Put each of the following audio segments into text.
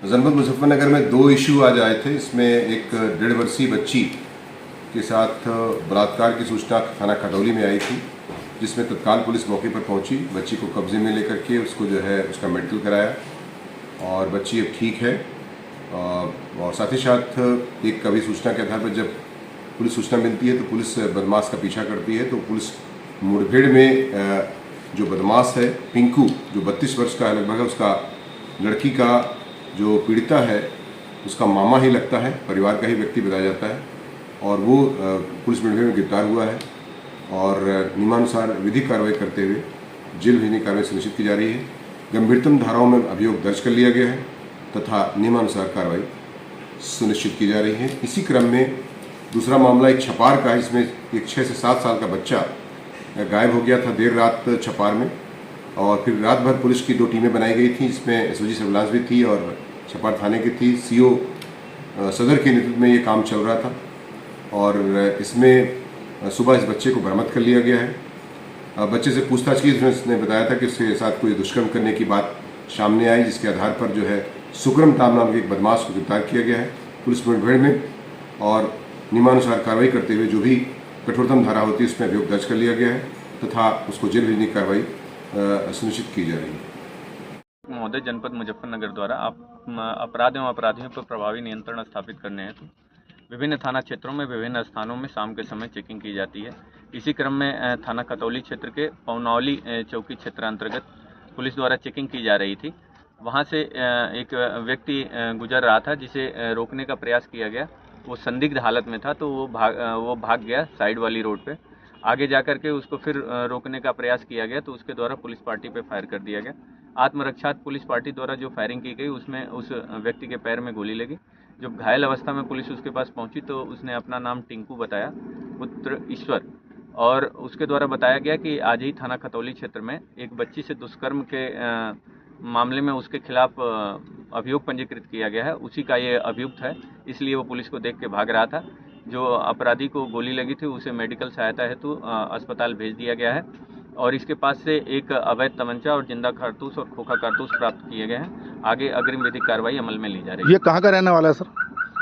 जनपद मुजफ्फरनगर में 2 इशू आज आए थे। इसमें एक 1.5 वर्षीय बच्ची के साथ बलात्कार की सूचना थाना खटौली में आई थी, जिसमें तत्काल पुलिस मौके पर पहुंची, बच्ची को कब्जे में लेकर के उसको जो है उसका मेडिकल कराया और बच्ची अब ठीक है। और साथ ही साथ एक कभी सूचना के आधार पर जब पुलिस सूचना मिलती है तो पुलिस बदमाश का पीछा करती है, तो पुलिस मुठभेड़ में जो बदमाश है पिंकू, जो 32 वर्ष का है लगभग, उसका लड़की का जो पीड़िता है उसका मामा ही लगता है, परिवार का ही व्यक्ति बताया जाता है, और वो पुलिस मुठभेड़ में गिरफ्तार हुआ है और नियमानुसार विधिक कार्रवाई करते हुए जेल भेजने की कार्रवाई सुनिश्चित की जा रही है। गंभीरतम धाराओं में अभियोग दर्ज कर लिया गया है तथा नियमानुसार कार्रवाई सुनिश्चित की जा रही है। इसी क्रम में दूसरा मामला एक छपार का है, इसमें एक 6 से 7 साल का बच्चा गायब हो गया था देर रात छपार में, और फिर रात भर पुलिस की 2 टीमें बनाई गई थी, इसमें एसओजी सर्विलांस भी थी और छपार थाने की थी। सीओ सदर के नेतृत्व में ये काम चल रहा था और इसमें सुबह इस बच्चे को बरामद कर लिया गया है। बच्चे से पूछताछ की, उसने बताया था कि उसके साथ कोई दुष्कर्म करने की बात सामने आई, जिसके आधार पर जो है सुकरम टाम नाम के एक बदमाश को गिरफ्तार किया गया है पुलिस मुठभेड़ में, और नियमानुसार कार्रवाई करते हुए जो भी कठोरतम धारा होती है उसमें अभियोग दर्ज कर लिया गया है तथा उसको जेल भेजने की कार्रवाई सुनिश्चित की जा रही है। महोदय, जनपद मुजफ्फरनगर द्वारा अपराध एवं अपराधियों पर प्रभावी नियंत्रण स्थापित करने हेतु विभिन्न थाना क्षेत्रों में विभिन्न स्थानों में शाम के समय चेकिंग की जाती है। इसी क्रम में थाना खतौली क्षेत्र के पौनौली चौकी क्षेत्र अंतर्गत पुलिस द्वारा चेकिंग की जा रही थी। वहां से एक व्यक्ति गुजर रहा था, जिसे रोकने का प्रयास किया गया। वो संदिग्ध हालत में था, तो वो भाग गया साइड वाली रोड पे। आगे जाकर के उसको फिर रोकने का प्रयास किया गया, तो उसके द्वारा पुलिस पार्टी पे फायर कर दिया गया। आत्मरक्षार्थ पुलिस पार्टी द्वारा जो फायरिंग की गई उसमें उस व्यक्ति के पैर में गोली लगी। जब घायल अवस्था में पुलिस उसके पास पहुंची तो उसने अपना नाम टिंकू बताया, पुत्र ईश्वर, और उसके द्वारा बताया गया कि आज ही थाना खतौली क्षेत्र में एक बच्ची से दुष्कर्म के मामले में उसके खिलाफ अभियोग पंजीकृत किया गया है। उसी का ये अभियुक्त है, इसलिए वो पुलिस को देख के भाग रहा था। जो अपराधी को गोली लगी थी उसे मेडिकल सहायता हेतु अस्पताल भेज दिया गया है, और इसके पास से एक अवैध तमंचा और जिंदा कारतूस और खोखा कारतूस प्राप्त किए गए हैं। आगे अग्रिम विधिक कार्रवाई अमल में ली जा रही है। ये कहाँ का रहने वाला है सर?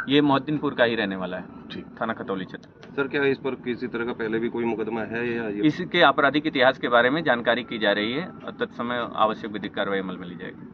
ये मोहद्दीनपुर का ही रहने वाला है, ठीक, थाना खतौली क्षेत्र। सर, क्या इस पर किसी तरह का पहले भी कोई मुकदमा है या इसके आपराधिक इतिहास के बारे में जानकारी की जा रही है, तत्समय आवश्यक विधिक कार्रवाई अमल में ली जाएगी।